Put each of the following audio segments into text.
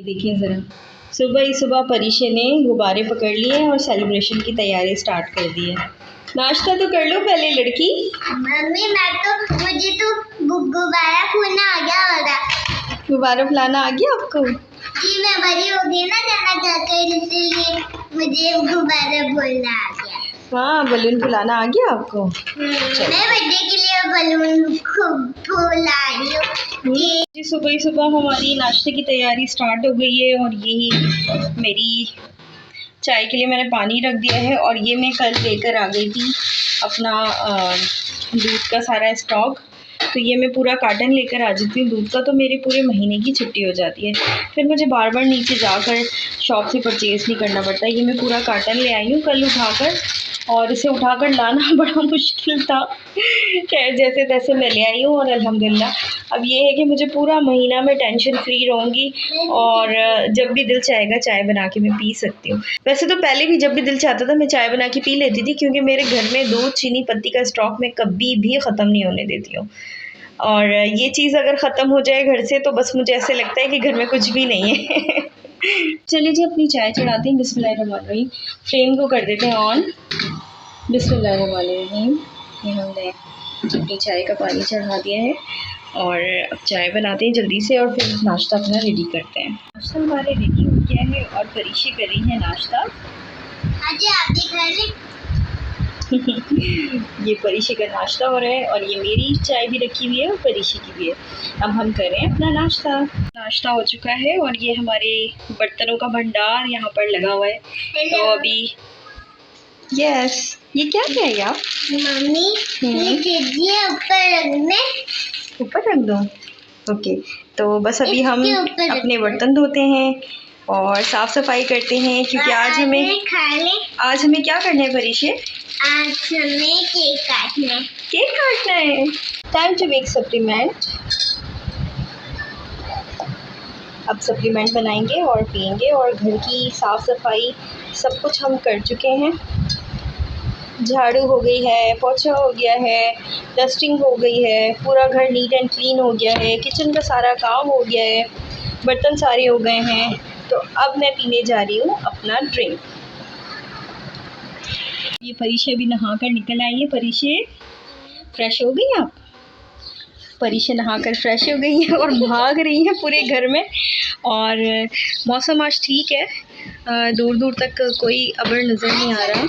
देखिए ज़रा, सुबह ही सुबह परीशे ने गुब्बारे पकड़ लिए हैं और सेलिब्रेशन की तैयारी स्टार्ट कर दी है। नाश्ता तो कर लो पहले लड़की। मम्मी मुझे तो गुब्बारा फूलना आ गया होगा। गुब्बारा फुलाना आ गया आपको? जी मैं बड़ी हो गई ना जाना चाहकर, इसलिए मुझे गुब्बारा फूलना आ गया। हाँ, बलून फुलाना आ गया आपको? मैं बर्थडे के लिए बलून फूला रही हूँ। जी सुबह ही सुबह हमारी नाश्ते की तैयारी स्टार्ट हो गई है और यही मेरी चाय के लिए मैंने पानी रख दिया है। और ये मैं कल लेकर आ गई थी अपना दूध का सारा स्टॉक, तो ये मैं पूरा कार्टन लेकर आ जाती हूँ दूध का, तो मेरे पूरे महीने की छुट्टी हो जाती है। फिर मुझे बार बार नीचे जाकर शॉप से परचेज़ नहीं करना पड़ता। ये मैं पूरा कार्टन ले आई हूँ कल उठाकर, और इसे उठाकर लाना बड़ा मुश्किल था। खैर जैसे तैसे मैं ले आई हूँ और अल्हम्दुलिल्लाह अब ये है कि मुझे पूरा महीना में टेंशन फ्री रहूँगी और जब भी दिल चाहेगा चाय बना के मैं पी सकती हूँ। वैसे तो पहले भी जब भी दिल चाहता था मैं चाय बना के पी लेती थी, क्योंकि मेरे घर में दूध चीनी पत्ती का स्टॉक मैं कभी भी ख़त्म नहीं होने देती हूँ। और ये चीज़ अगर ख़त्म हो जाए घर से तो बस मुझे ऐसे लगता है कि घर में कुछ भी नहीं है। चलिए जी अपनी चाय चढ़ाते हैं। बिस्मिल्लाहिर्रहमानिर्रहीम। फ्लेम को कर देते हैं ऑन। बिस्मिल्लाहिर्रहमानिर्रहीम। ये हमने अपनी चाय का पानी चढ़ा दिया है और अब चाय बनाते हैं जल्दी से और फिर नाश्ता अपना रेडी करते हैं। नाश्ता हमारे रेडी हो गया है और परीशे कर रही है नाश्ता। आज आप देख रहे हैं। ये परीशे का नाश्ता हो रहा है और ये मेरी चाय भी रखी हुई है और परीशे की भी है। अब हम कर रहे हैं अपना नाश्ता। नाश्ता हो चुका है और ये हमारे बर्तनों का भंडार यहाँ पर लगा हुआ है। तो अभी यस, ये क्या कहेगा आप? मम्मी ये दीजिए ऊपर रखने। ऊपर रख दो? ओके, तो बस अभी हम इसके ऊपर अपने बर्तन धोते हैं और साफ़ सफाई करते हैं, क्योंकि आज हमें क्या करना है परीशे? आज हमें केक काटना है। केक काटना है। Time to make supplement. अब सप्लीमेंट बनाएंगे और पियेंगे और घर की साफ़ सफाई सब कुछ हम कर चुके हैं। झाड़ू हो गई है, पोछा हो गया है, डस्टिंग हो गई है, पूरा घर नीट एंड क्लीन हो गया है, किचन का सारा काम हो गया है, बर्तन सारे हो गए हैं। तो अब मैं पीने जा रही हूँ अपना ड्रिंक। ये परीशे भी नहा कर निकल आई है। परीशे फ्रेश हो गई आप? परीशे नहाकर फ्रेश हो गई है और भाग रही हैं पूरे घर में। और मौसम आज ठीक है, दूर दूर तक कोई अबर नज़र नहीं आ रहा।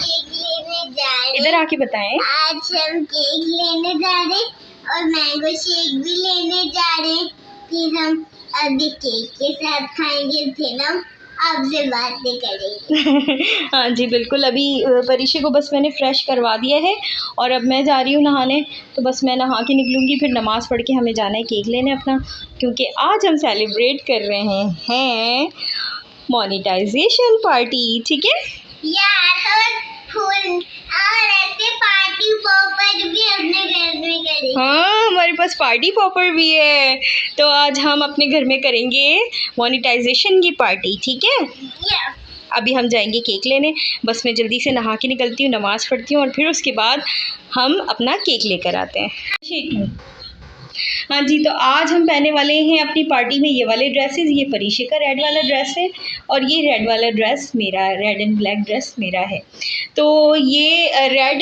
इधर आके बताएं। आज हम केक लेने जा रहे और मैंगो शेक भी लेने जा रहे। फिर हम अभी केक के साथ खाएंगे, फिर हम आपसे बातें करेंगे। हाँ जी बिल्कुल। अभी परीशे को बस मैंने फ़्रेश करवा दिया है और अब मैं जा रही हूँ नहाने। तो बस मैं नहा के निकलूँगी, फिर नमाज़ पढ़ के हमें जाना है केक लेने अपना, क्योंकि आज हम सेलिब्रेट कर रहे हैं मोनेटाइजेशन पार्टी। ठीक है यार फुल और ऐसे पार्टी पॉपर भी अपने घर में करेंगे। हाँ, हमारे पास पार्टी पॉपर भी है। तो आज हम अपने घर में करेंगे मोनेटाइजेशन की पार्टी। ठीक है, अभी हम जाएंगे केक लेने। बस मैं जल्दी से नहा के निकलती हूँ, नमाज़ पढ़ती हूँ और फिर उसके बाद हम अपना केक लेकर आते हैं। हाँ जी, तो आज हम पहनने वाले हैं अपनी पार्टी में ये वाले ड्रेसेस। ये परीशे का रेड वाला ड्रेस है और ये रेड वाला ड्रेस मेरा, रेड एंड ब्लैक ड्रेस मेरा है। तो ये रेड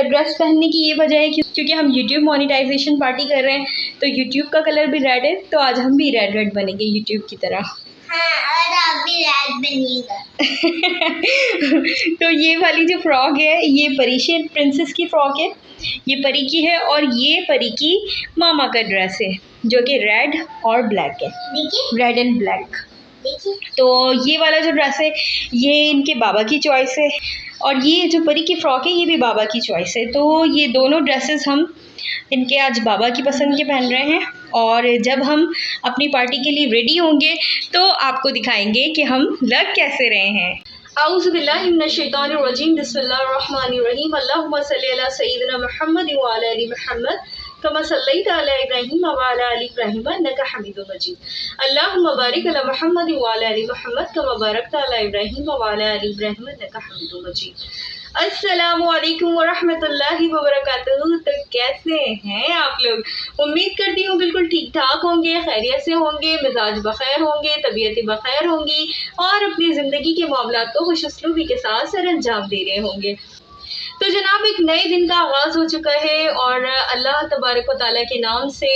ड्रेस पहनने की ये वजह है क्योंकि हम यूट्यूब मोनेटाइजेशन पार्टी कर रहे हैं, तो यूट्यूब का कलर भी रेड है, तो आज हम भी रेड रेड बनेंगे यूट्यूब की तरह। हाँ, और आप भी रेड बनिएगा। तो ये वाली जो फ्रॉक है ये परीशे प्रिंसेस की फ्रॉक है, ये परी की है और ये परी की मामा का ड्रेस है जो कि रेड और ब्लैक है। देखिए, रेड एंड ब्लैक। देखिए, तो ये वाला जो ड्रेस है ये इनके बाबा की चॉइस है और ये जो परी की फ़्रॉक है ये भी बाबा की चॉइस है। तो ये दोनों ड्रेसेस हम इनके आज बाबा की पसंद के पहन रहे हैं और जब हम अपनी पार्टी के लिए रेडी होंगे तो आपको दिखाएंगे कि हम लग कैसे रहे हैं। औज़ु बिल्लाहि मिनश शैतानिर रजीम। बिस्मिल्लाहिर्रहमानिर रहीम। अल्लाहुम्मा सल्ली अला सय्यिदिना मुहम्मद व अला आलि मुहम्मद कमा सल्लैता अला इब्राहीम व अला आलि इब्राहीम इन्नका हमीदुम मजीद। अल्लाहुम्मा बारिक अला मुहम्मद व अला आलि मुहम्मद कमा बारकता अला इब्राहीम व अला आलि इब्राहीम इन्नका हमीदुम मजीद। अस्सलामुअलैकुम वरहमतुल्लाहि वबरकातुहू। तो कैसे हैं आप लोग? उम्मीद करती हूँ बिल्कुल ठीक ठाक होंगे, खैरियत से होंगे, मिजाज बखैर होंगे, तबीयतें बखैर होंगी और अपनी ज़िंदगी के मामलात को खुशउस्लूबी के साथ सर अंजाम दे रहे होंगे। तो जनाब एक नए दिन का आगाज़ हो चुका है और अल्लाह तबारक व तआला के नाम से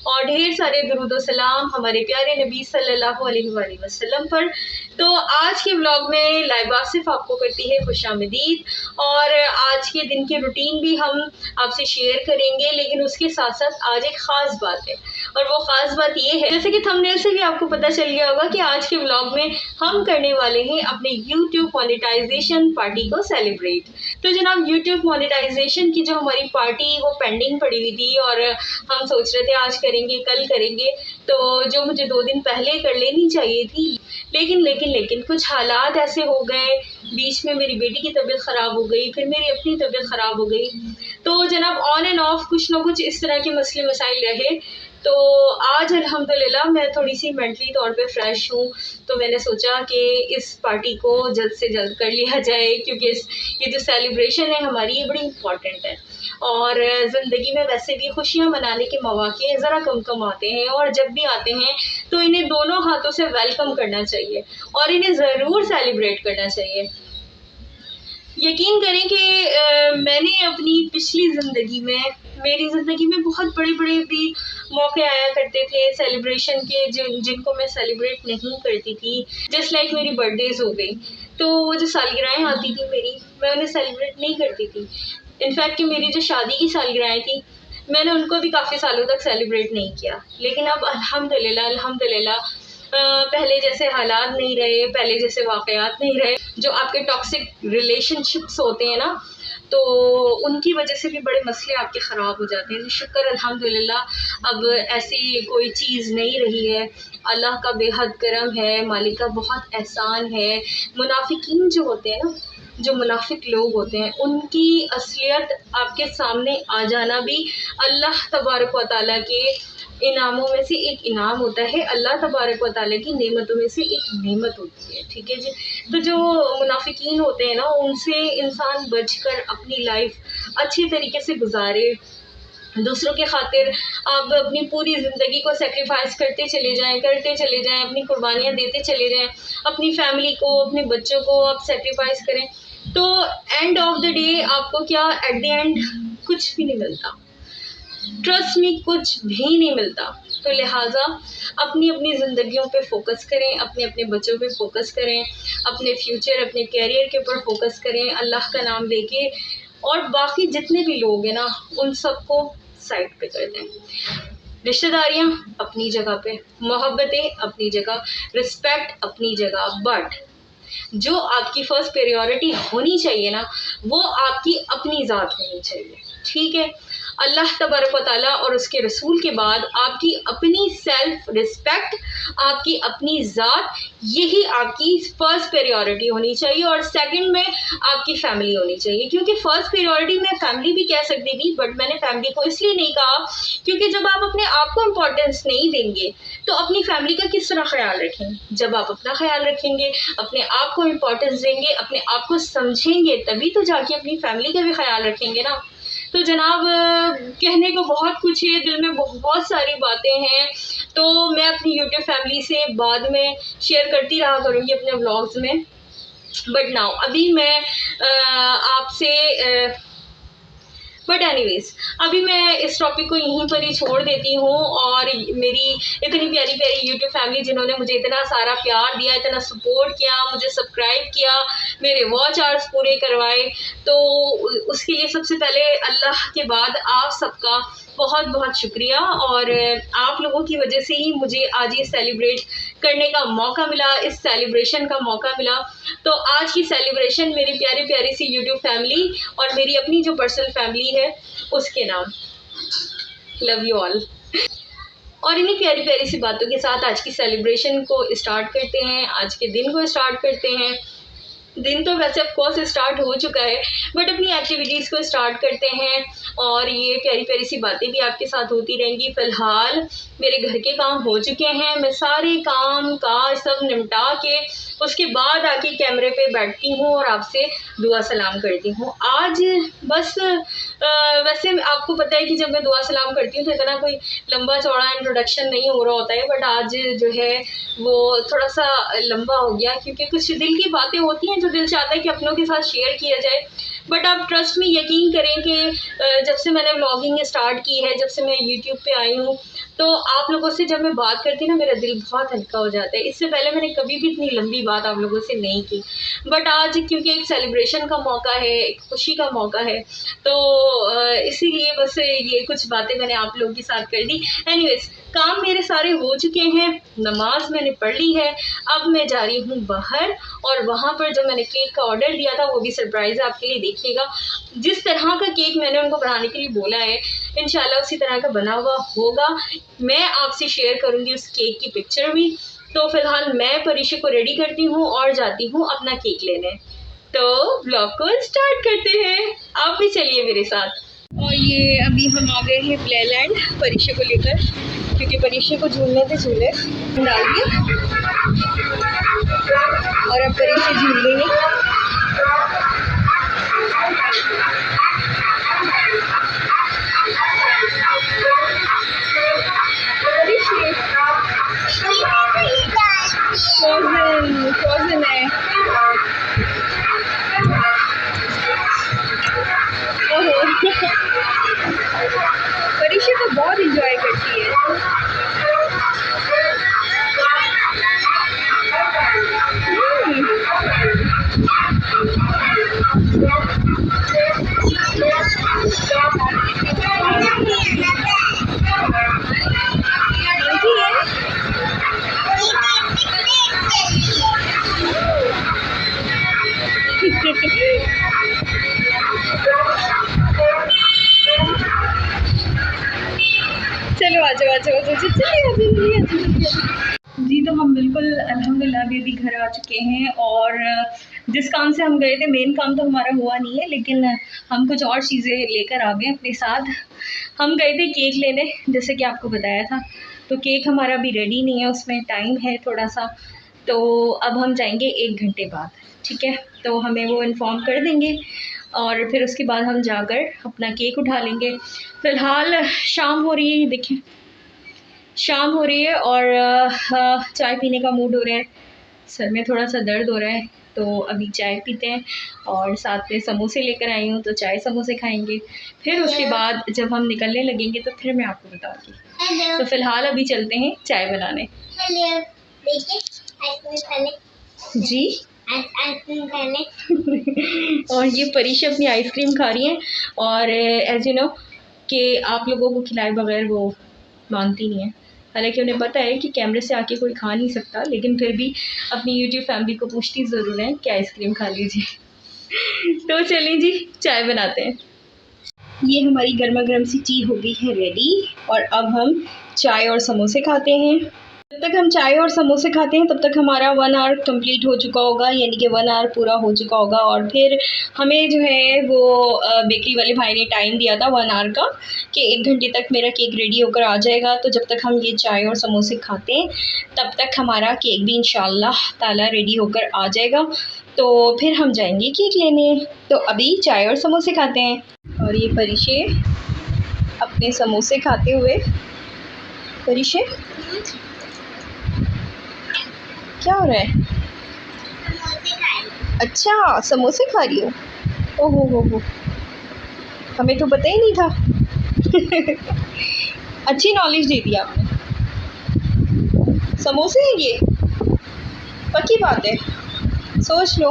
और ढेर सारे दुरूद व सलाम हमारे प्यारे नबी सल्लल्लाहु अलैहि वसल्लम पर। तो आज के व्लॉग में लाइबा सिर्फ आपको करती है खुशामदीद और आज के दिन के रूटीन भी हम आपसे शेयर करेंगे, लेकिन उसके साथ साथ आज एक ख़ास बात है और वो ख़ास बात ये है, जैसे कि थंबनेल से भी आपको पता चल गया होगा कि आज के व्लॉग में हम करने वाले हैं अपने यूट्यूब मोनेटाइजेशन पार्टी को सेलिब्रेट। तो जनाब यूट्यूब मोनेटाइजेशन की जो हमारी पार्टी वो पेंडिंग पड़ी हुई थी और हम सोच रहे थे आज करेंगे कल करेंगे, तो जो मुझे 2 दिन पहले कर लेनी चाहिए थी, लेकिन कुछ हालात ऐसे हो गए, बीच में मेरी बेटी की तबीयत ख़राब हो गई, फिर मेरी अपनी तबीयत ख़राब हो गई। तो जनाब ऑन एंड ऑफ कुछ ना कुछ इस तरह के मसले मसाइल रहे। तो आज अल्हम्दुलिल्लाह मैं थोड़ी सी मेंटली तौर पे फ्रेश हूँ, तो मैंने सोचा कि इस पार्टी को जल्द से जल्द कर लिया जाए, क्योंकि ये जो सेलिब्रेशन है हमारी ये बड़ी इम्पॉर्टेंट है और ज़िंदगी में वैसे भी खुशियाँ मनाने के मौके ज़रा कम आते हैं और जब भी आते हैं तो इन्हें दोनों हाथों से वेलकम करना चाहिए और इन्हें ज़रूर सेलिब्रेट करना चाहिए। यकीन करें कि मैंने अपनी पिछली ज़िंदगी में मेरी ज़िंदगी में बहुत बड़े भी मौके आया करते थे सेलिब्रेशन के, जिनको मैं सेलिब्रेट नहीं करती थी। जस्ट लाइक मेरी बर्थडेज हो गई, तो वो जो सालगिरहें आती थी मेरी, मैं उन्हें सेलिब्रेट नहीं करती थी। इनफैक्ट कि मेरी जो शादी की सालगिरहें थी, मैंने उनको भी काफ़ी सालों तक सेलिब्रेट नहीं किया। लेकिन अब अल्हम्दुलिल्लाह पहले जैसे हालात नहीं रहे, पहले जैसे वाक़यात नहीं रहे, जो आपके टॉक्सिक रिलेशनशिप्स होते हैं ना, तो उनकी वजह से भी बड़े मसले आपके ख़राब हो जाते हैं। शुक्र अल्हम्दुलिल्लाह अब ऐसी कोई चीज़ नहीं रही है। अल्लाह का बेहद करम है, मालिक का बहुत एहसान है। मुनाफिकीन जो होते हैं ना, जो मुनाफिक लोग होते हैं, उनकी असलियत आपके सामने आ जाना भी अल्लाह तबारक व तआला के इनामों में से एक इनाम होता है, अल्लाह तबारक व तआला की नेमतों में से एक नेमत होती है। ठीक है जी। तो जो मुनाफिकीन होते हैं ना, उनसे इंसान बचकर अपनी लाइफ अच्छी तरीके से गुजारे, दूसरों के खातिर आप अपनी पूरी ज़िंदगी को सेक्रीफाइस करते चले जाएं, अपनी कुर्बानियाँ देते चले जाएं, अपनी फैमिली को, अपने बच्चों को आप सेक्रीफाइस करें, तो एंड ऑफ द डे आपको क्या, एट द एंड कुछ भी नहीं मिलता। ट्रस्ट में कुछ भी नहीं मिलता। तो लिहाजा अपनी ज़िंदगियों पे फोकस करें, अपने बच्चों पे फोकस करें, अपने फ्यूचर, अपने कैरियर के ऊपर फोकस करें, अल्लाह का नाम लेके, और बाकी जितने भी लोग हैं ना, उन सबको साइड पे कर दें। रिश्तेदारियाँ अपनी जगह पे, मोहब्बतें अपनी जगह, रिस्पेक्ट अपनी जगह, बट जो आपकी फ़र्स्ट प्रायोरिटी होनी चाहिए ना, वो आपकी अपनी ज़ात होनी चाहिए। ठीक है? अल्लाह तबारक व तआला और उसके रसूल के बाद आपकी अपनी सेल्फ रिस्पेक्ट, आपकी अपनी ज़ात, यही आपकी फ़र्स्ट प्रायोरिटी होनी चाहिए और सेकंड में आपकी फ़ैमिली होनी चाहिए। क्योंकि फ़र्स्ट प्रायोरिटी मैं फ़ैमिली भी कह सकती थी, बट मैंने फ़ैमिली को इसलिए नहीं कहा क्योंकि जब आप अपने आप को इम्पोर्टेंस नहीं देंगे तो अपनी फ़ैमिली का किस तरह ख्याल रखेंगे। जब आप अपना ख्याल रखेंगे, अपने आप को इम्पोर्टेंस देंगे, अपने आप को समझेंगे, तभी तो जाके अपनी फ़ैमिली का भी ख्याल रखेंगे ना। तो जनाब कहने को बहुत कुछ है, दिल में बहुत सारी बातें हैं, तो मैं अपनी यूट्यूब फैमिली से बाद में शेयर करती रहा करूँगी अपने व्लॉग्स में। बट नाउ अभी मैं आपसे बट एनीवेज़ अभी मैं इस टॉपिक को यहीं पर ही छोड़ देती हूँ और मेरी इतनी प्यारी प्यारी यूट्यूब फैमिली जिन्होंने मुझे इतना सारा प्यार दिया, इतना सपोर्ट किया, मुझे सब्सक्राइब किया, मेरे वॉच आवर्स पूरे करवाए, तो उसके लिए सबसे पहले अल्लाह के बाद आप सबका बहुत बहुत शुक्रिया। और आप लोगों की वजह से ही मुझे आज ये सेलिब्रेट करने का मौका मिला, इस सेलिब्रेशन का मौका मिला। तो आज की सेलिब्रेशन मेरी प्यारी प्यारी सी यूट्यूब फैमिली और मेरी अपनी जो पर्सनल फैमिली है उसके नाम। Love you all. और इन्हीं प्यारी प्यारी सी बातों के साथ आज की सेलिब्रेशन को स्टार्ट करते हैं, आज के दिन को स्टार्ट करते हैं। दिन तो वैसे ऑफकोर्स स्टार्ट हो चुका है, बट अपनी एक्टिविटीज़ को स्टार्ट करते हैं और ये प्यारी प्यारी सी बातें भी आपके साथ होती रहेंगी। फ़िलहाल मेरे घर के काम हो चुके हैं, मैं सारे काम काज सब निपटा के उसके बाद आके कैमरे पे बैठती हूँ और आपसे दुआ सलाम करती हूँ। आज बस वैसे आपको पता है कि जब मैं दुआ सलाम करती हूँ तो इतना कोई लंबा चौड़ा इंट्रोडक्शन नहीं हो रहा होता है, बट आज जो है वो थोड़ा सा लंबा हो गया क्योंकि कुछ दिल की बातें होती हैं जो दिल चाहता है कि अपनों के साथ शेयर किया जाए। बट आप ट्रस्ट में यकीन करें कि जब से मैंने व्लॉगिंग स्टार्ट की है, जब से मैं यूट्यूब पे आई हूँ, तो आप लोगों से जब मैं बात करती ना मेरा दिल बहुत हल्का हो जाता है। इससे पहले मैंने कभी भी इतनी लंबी बात आप लोगों से नहीं की, बट आज क्योंकि एक सेलिब्रेशन का मौका है, एक खुशी का मौका है, तो इसीलिए बस ये कुछ बातें मैंने आप लोगों के साथ कर दी। एनीवेज, काम मेरे सारे हो चुके हैं, नमाज मैंने पढ़ ली है, अब मैं जा रही हूँ बाहर और वहाँ पर जो मैंने केक का ऑर्डर दिया था वो भी सरप्राइज़ है आपके लिए। देखिएगा जिस तरह का केक मैंने उनको बनाने के लिए बोला है इंशाल्लाह उसी तरह का बना हुआ होगा। मैं आपसे शेयर करूँगी उस केक की पिक्चर भी। तो फिलहाल मैं परीक्षा को रेडी करती हूँ और जाती हूँ अपना केक लेने। तो ब्लॉग को स्टार्ट करते हैं, आप भी चलिए मेरे साथ। और ये अभी हम आ गए हैं प्लेलैंड परीक्षा को लेकर, क्योंकि परीक्षा को झूलने थे झूले डाल दिए और अब परीक्षा झूल रही है। फ्रोजन है। ओहो परीक्षा तो बहुत इंजॉय करती है। चलो आ जाओ चलिए जी। तो हम बिल्कुल अल्हम्दुलिल्लाह अभी घर आ चुके हैं और जिस काम से हम गए थे मेन काम तो हमारा हुआ नहीं है, लेकिन हम कुछ और चीज़ें लेकर आ गए अपने साथ। हम गए थे केक लेने, जैसे कि आपको बताया था, तो केक हमारा अभी रेडी नहीं है, उसमें टाइम है थोड़ा सा, तो अब हम जाएंगे 1 घंटे बाद, ठीक है। तो हमें वो इन्फॉर्म कर देंगे और फिर उसके बाद हम जाकर अपना केक उठा लेंगे। फ़िलहाल शाम हो रही है, देखें शाम हो रही है और चाय पीने का मूड हो रहा है, सर में थोड़ा सा दर्द हो रहा है, तो अभी चाय पीते हैं और साथ में समोसे लेकर आई हूँ, तो चाय समोसे खाएंगे। फिर उसके बाद जब हम निकलने लगेंगे तो फिर मैं आपको बताऊँगी। तो फ़िलहाल अभी चलते हैं चाय बनाने। जी आइसक्रीम खाने और ये परीक्षा अपनी आइसक्रीम खा रही हैं और एज यू नो कि आप लोगों को खिलाए बगैर वो मानती नहीं है। हालांकि उन्हें पता है कि कैमरे से आके कोई खा नहीं सकता, लेकिन फिर भी अपनी यूट्यूब फैमिली को पूछती ज़रूर है कि आइसक्रीम खा लीजिए। तो चलिए जी चाय बनाते हैं। ये हमारी गर्मा गर्म सी टी हो गई है रेडी और अब हम चाय और समोसे खाते हैं। जब तक हम चाय और समोसे खाते हैं तब तक हमारा 1 आवर कंप्लीट हो चुका होगा, यानी कि 1 आवर पूरा हो चुका होगा। और फिर हमें जो है वो बेकरी वाले भाई ने टाइम दिया था 1 आवर का कि 1 घंटे तक मेरा केक रेडी होकर आ जाएगा। तो जब तक हम ये चाय और समोसे खाते हैं तब तक हमारा केक भी इंशाल्लाह ताला रेडी होकर आ जाएगा, तो फिर हम जाएंगे केक लेने। तो अभी चाय और समोसे खाते हैं। और ये परिशे अपने समोसे खाते हुए, परिशे क्या हो रहा है? अच्छा समोसे खा रही हो, ओहो हो, हमें तो पता ही नहीं था। अच्छी नॉलेज दे दी आपने। समोसे हैं ये, पक्की बात है, सोच लो।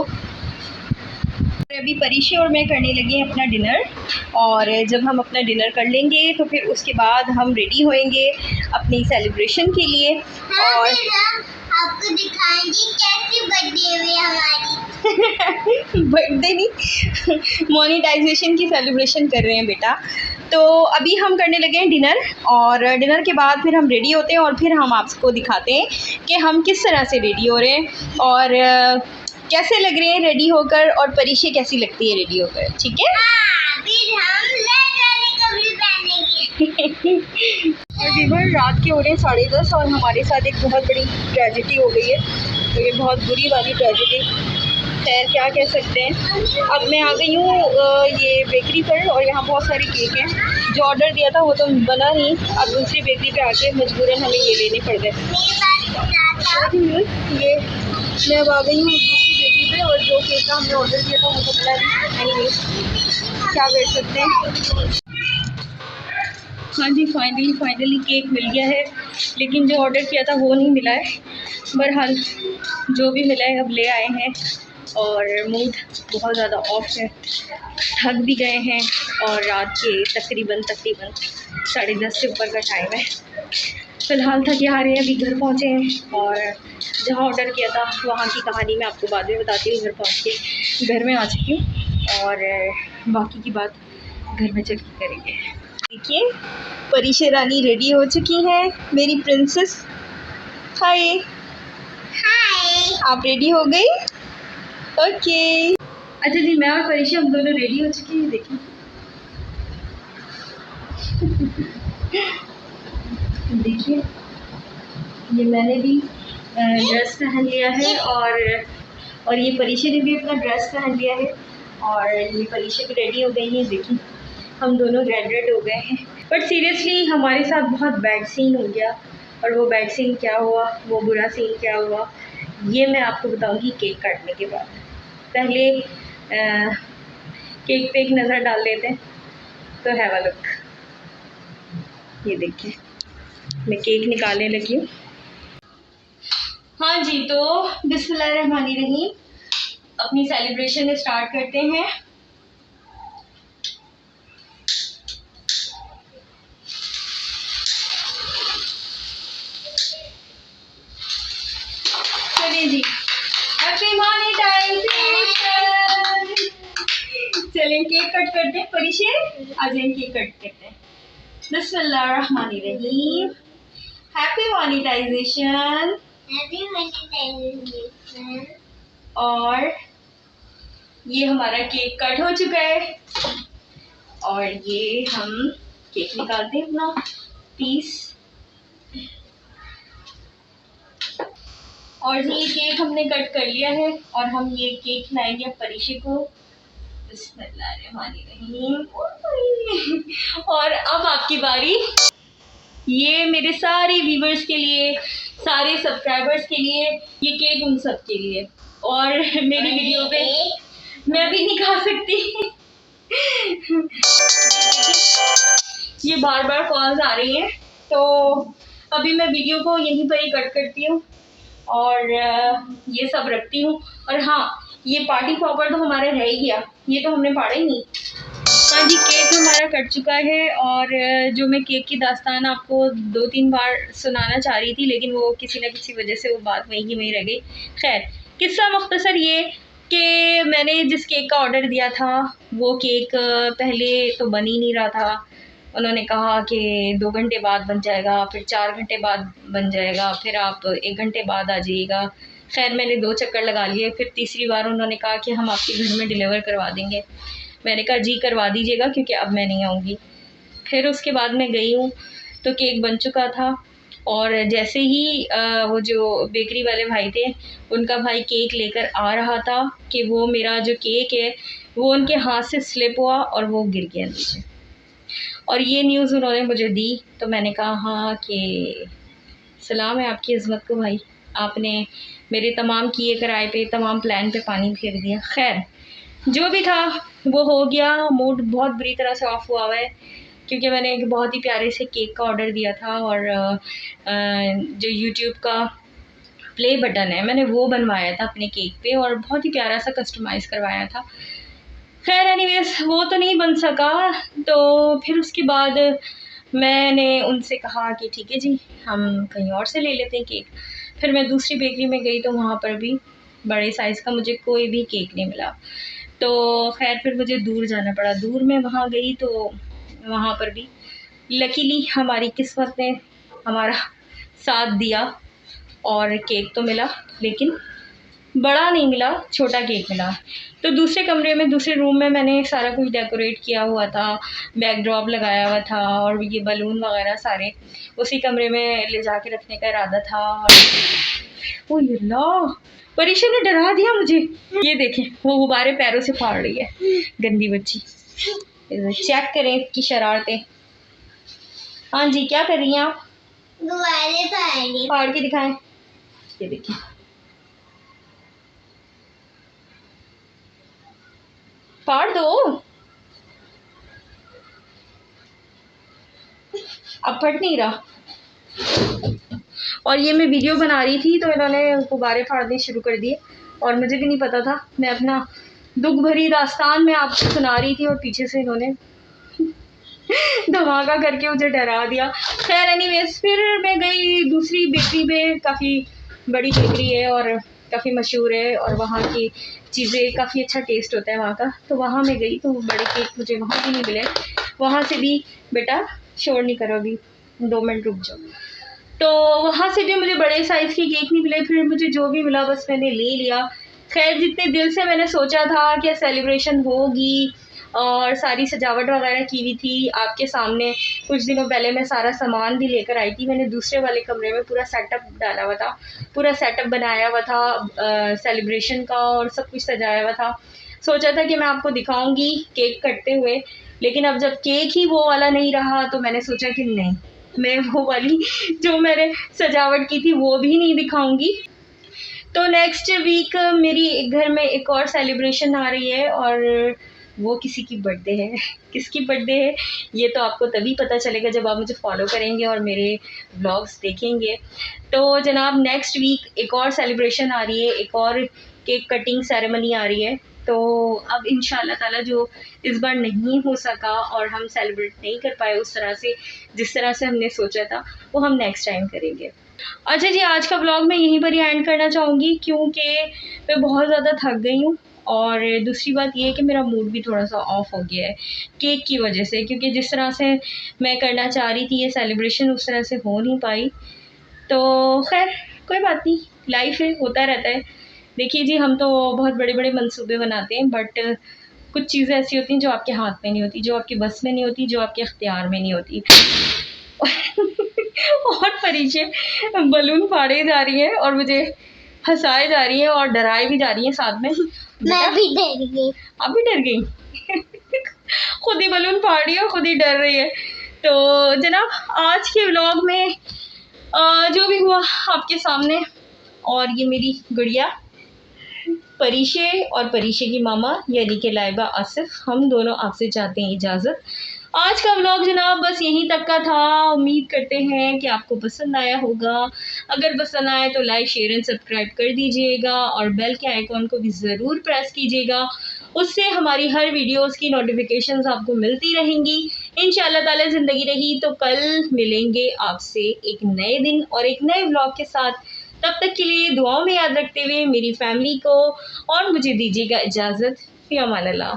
अभी परीक्षा और मैं करने लगे हैं अपना डिनर, और जब हम अपना डिनर कर लेंगे तो फिर उसके बाद हम रेडी होएंगे अपनी सेलिब्रेशन के लिए। और आपको दिखाएंगे कैसी बर्थडे हुई हमारी। बर्थडे नहीं, मोनेटाइजेशन की सेलिब्रेशन कर रहे हैं बेटा। तो अभी हम करने लगे हैं डिनर, और डिनर के बाद फिर हम रेडी होते हैं और फिर हम आपको दिखाते हैं कि हम किस तरह से रेडी हो रहे हैं और कैसे लग रहे हैं रेडी होकर, और परीक्षा कैसी लगती है रेडी होकर, ठीक है। फिर हम लेट कपड़े पहनेंगे। और रात के हो रहे हैं 10:30 और हमारे साथ एक बहुत बड़ी ट्रेजेडी हो गई है। तो ये बहुत बुरी वाली ट्रेजेडी, खैर क्या कह सकते हैं। अब मैं आ गई हूँ ये बेकरी पर, और यहाँ बहुत सारी केक हैं। जो ऑर्डर दिया था वो तो बना नहीं, अब दूसरी बेकरी पे आके मजबूरन हमें ये लेने पड़ गए। ये मैं अब आ गई हूँ दूसरी बेकरी पे, और जो केक का हमने ऑर्डर दिया था वो तो मिला नहीं। एनीवेज क्या कर सकते हैं। हाँ जी, फाइनली केक मिल गया है, लेकिन जो ऑर्डर किया था वो नहीं मिला है। बहरहाल जो भी मिला है अब ले आए हैं, और मूड बहुत ज़्यादा ऑफ है, थक भी गए हैं, और रात के तकरीबन 10:30 से ऊपर का टाइम है। फ़िलहाल थके हारे अभी घर पहुँचे हैं, और जहाँ ऑर्डर किया था वहाँ की कहानी मैं आपको बाद में बताती हूँ। घर पहुँच के घर में आ चुकी हूँ, और बाकी की बात घर में चल के करेंगे। देखिए परीशा रानी रेडी हो चुकी हैं, मेरी प्रिंसेस। हाय हाय। आप रेडी हो गई? ओके। अच्छा जी, मैं और परीशा हम दोनों रेडी हो चुके हैं। देखिए देखिए ये मैंने भी ड्रेस पहन लिया है, और ये परीशा ने भी अपना ड्रेस पहन लिया है, और ये परीशा भी रेडी हो गई है। देखिए हम दोनों रेड हो गए हैं। बट सीरियसली हमारे साथ बहुत बैड सीन हो गया, और वो बैड सीन क्या हुआ, वो बुरा सीन क्या हुआ, ये मैं आपको बताऊंगी केक काटने के बाद। पहले केक पे एक नज़र डाल देते हैं। तो हैव अ लुक। ये देखिए मैं केक निकालने लगी हूँ। हाँ जी, तो बिस्मिल्लाहिर्रहमानिर्रहीम, अपनी सेलिब्रेशन स्टार्ट करते हैं। चलिए जी, हैप्पी मॉनिटाइजेशन। चलिए केक कट करते हैं। परीशा आ जाए, केक कट करते हैं। बिस्मिल्लाहिर्रहमानिर्रहीम, हैप्पी मॉनिटाइजेशन। Happy monetisation. और ये हमारा केक कट हो चुका है, और ये हम केक निकालते हैं अपना पीस। और ये केक हमने कट कर लिया है, और हम ये केक खिलाएंगे परीशा को। बिस्मिल्लाहिर्रहमानिर्रहीम। और अब आपकी बारी। ये मेरे सारे व्यूवर्स के लिए, सारे सब्सक्राइबर्स के लिए, ये केक उन सब के लिए। और मेरी वीडियो पे मैं भी नहीं खा सकती। ये बार बार कॉल्स आ रही हैं, तो अभी मैं वीडियो को यहीं पर ही कट करती हूँ, और ये सब रखती हूँ। और हाँ, ये पार्टी पॉपर तो हमारा रह ही गया, ये तो हमने पाड़ा ही नहीं। हाँ जी, केक हमारा कट चुका है, और जो मैं केक की दास्तान आपको 2-3 बार सुनाना चाह रही थी, लेकिन वो किसी न किसी वजह से वो बात वहीं की वहीं रह गई। खैर, किस्सा मुख्तसर ये कि मैंने जिस केक का ऑर्डर दिया था वो केक पहले तो बन ही नहीं रहा था। उन्होंने कहा कि 2 घंटे बाद बन जाएगा, फिर 4 घंटे बाद बन जाएगा, फिर आप 1 घंटे बाद आ जाइएगा। खैर मैंने 2 चक्कर लगा लिए, फिर तीसरी बार उन्होंने कहा कि हम आपके घर में डिलीवर करवा देंगे। मैंने कहा जी करवा दीजिएगा, क्योंकि अब मैं नहीं आऊँगी। फिर उसके बाद मैं गई हूँ तो केक बन चुका था, और जैसे ही वो जो बेकरी वाले भाई थे, उनका भाई केक लेकर आ रहा था कि वो मेरा जो केक है वो उनके हाथ से स्लिप हुआ और वो गिर गया नीचे। और ये न्यूज़ उन्होंने मुझे दी, तो मैंने कहा हाँ कि सलाम है आपकी इज़्ज़त को भाई, आपने मेरे तमाम किए कराए पे, तमाम प्लान पे पानी फेर दिया। खैर जो भी था वो हो गया। मूड बहुत बुरी तरह से ऑफ हुआ है, क्योंकि मैंने एक बहुत ही प्यारे से केक का ऑर्डर दिया था, और जो यूट्यूब का प्ले बटन है मैंने वो बनवाया था अपने केक पे, और बहुत ही प्यारा सा कस्टमाइज़ करवाया था। खैर एनीवेज वो तो नहीं बन सका, तो फिर उसके बाद मैंने उनसे कहा कि ठीक है जी, हम कहीं और से ले लेते हैं केक। फिर मैं दूसरी बेकरी में गई, तो वहाँ पर भी बड़े साइज़ का मुझे कोई भी केक नहीं मिला। तो खैर फिर मुझे दूर जाना पड़ा। दूर मैं वहाँ गई, तो वहाँ पर भी लकीली हमारी किस्मत ने हमारा साथ दिया, और केक तो मिला, लेकिन बड़ा नहीं मिला, छोटा केक मिला। तो दूसरे कमरे में, दूसरे रूम में मैंने सारा कुछ डेकोरेट किया हुआ था, बैकड्रॉप लगाया हुआ था, और ये बलून वगैरह सारे उसी कमरे में ले जाके रखने का इरादा था। और ओ अल्लाह, परीक्षा ने डरा दिया मुझे। ये देखें वो गुब्बारे पैरों से फाड़ रही है, गंदी बच्ची। चेक करें इसकी शरारतें। हाँ जी, क्या कर रही हैं आप? गुब्बारे फाड़ेंगे। फाड़ के दिखाएं। ये देखिए, फाड़ दो। अब फट नहीं रहा। और ये मैं वीडियो बना रही थी तो इन्होंने गुब्बारे फाड़ने शुरू कर दिए और मुझे भी नहीं पता था। मैं अपना दुख भरी दास्तान में आपको सुना रही थी और पीछे से इन्होंने धमाका करके मुझे डरा दिया। खैर एनीवेज, फिर मैं गई दूसरी बेकरी में। काफ़ी बड़ी बेकरी है और काफ़ी मशहूर है और वहाँ की चीज़ें काफ़ी अच्छा टेस्ट होता है वहाँ का। तो वहाँ मैं गई तो बड़े केक मुझे वहाँ भी नहीं मिले। वहाँ से भी, बेटा शोर नहीं करो अभी, 2 मिनट रुक जाओ। तो वहाँ से भी मुझे बड़े साइज़ के केक नहीं मिले। फिर मुझे जो भी मिला बस मैंने ले लिया। खैर जितने दिल से मैंने सोचा था कि सेलिब्रेशन होगी और सारी सजावट वगैरह की हुई थी आपके सामने, कुछ दिनों पहले मैं सारा सामान भी लेकर आई थी। मैंने दूसरे वाले कमरे में पूरा सेटअप डाला हुआ था, पूरा सेटअप बनाया हुआ था सेलिब्रेशन का और सब कुछ सजाया हुआ था। सोचा था कि मैं आपको दिखाऊंगी केक कटते हुए, लेकिन अब जब केक ही वो वाला नहीं रहा तो मैंने सोचा कि नहीं, मैं वो वाली जो मैंने सजावट की थी वो भी नहीं दिखाऊंगी। तो नेक्स्ट वीक मेरी घर में एक और सेलिब्रेशन आ रही है और वो किसी की बर्थडे है। किसकी बर्थडे है ये तो आपको तभी पता चलेगा जब आप मुझे फॉलो करेंगे और मेरे व्लॉग्स देखेंगे। तो जनाब नेक्स्ट वीक एक और सेलिब्रेशन आ रही है, एक और केक कटिंग सेरेमनी आ रही है। तो अब इंशाल्लाह ताला जो इस बार नहीं हो सका और हम सेलिब्रेट नहीं कर पाए उस तरह से जिस तरह से हमने सोचा था, वो हम नेक्स्ट टाइम करेंगे। अच्छा जी, आज का व्लॉग मैं यहीं पर ही एंड करना चाहूँगी क्योंकि मैं बहुत ज़्यादा थक गई हूँ और दूसरी बात ये है कि मेरा मूड भी थोड़ा सा ऑफ हो गया है केक की वजह से, क्योंकि जिस तरह से मैं करना चाह रही थी ये सेलिब्रेशन उस तरह से हो नहीं पाई। तो खैर कोई बात नहीं, लाइफ है, होता रहता है। देखिए जी, हम तो बहुत बड़े बड़े मंसूबे बनाते हैं बट कुछ चीज़ें ऐसी होती हैं जो आपके हाथ में नहीं होती, जो आपके बस में नहीं होती, जो आपके इख्तियार में नहीं होती। और परीक्षे बलून फाड़े जा रही है और मुझे हंसाए जा रही है और डराए भी जा रही है साथ में। मैं भी डर गई। आप भी डर गई? खुद ही बलून फाड़ रही है और खुद ही डर रही है। तो जनाब आज के व्लॉग में जो भी हुआ आपके सामने, और ये मेरी गुड़िया परीशे और परीशे की मामा यानी कि लाइबा आसिफ, हम दोनों आपसे चाहते हैं इजाज़त। आज का व्लॉग जनाब बस यहीं तक का था। उम्मीद करते हैं कि आपको पसंद आया होगा। अगर पसंद आए तो लाइक शेयर एंड सब्सक्राइब कर दीजिएगा और बेल के आइकॉन को भी ज़रूर प्रेस कीजिएगा। उससे हमारी हर वीडियोस की नोटिफिकेशंस आपको मिलती रहेंगी। इंशाल्लाह ताला ज़िंदगी रही तो कल मिलेंगे आपसे एक नए दिन और एक नए व्लॉग के साथ। तब तक के लिए दुआओं में याद रखते हुए मेरी फैमिली को और मुझे दीजिएगा इजाज़त। फ़ी अमान अल्लाह।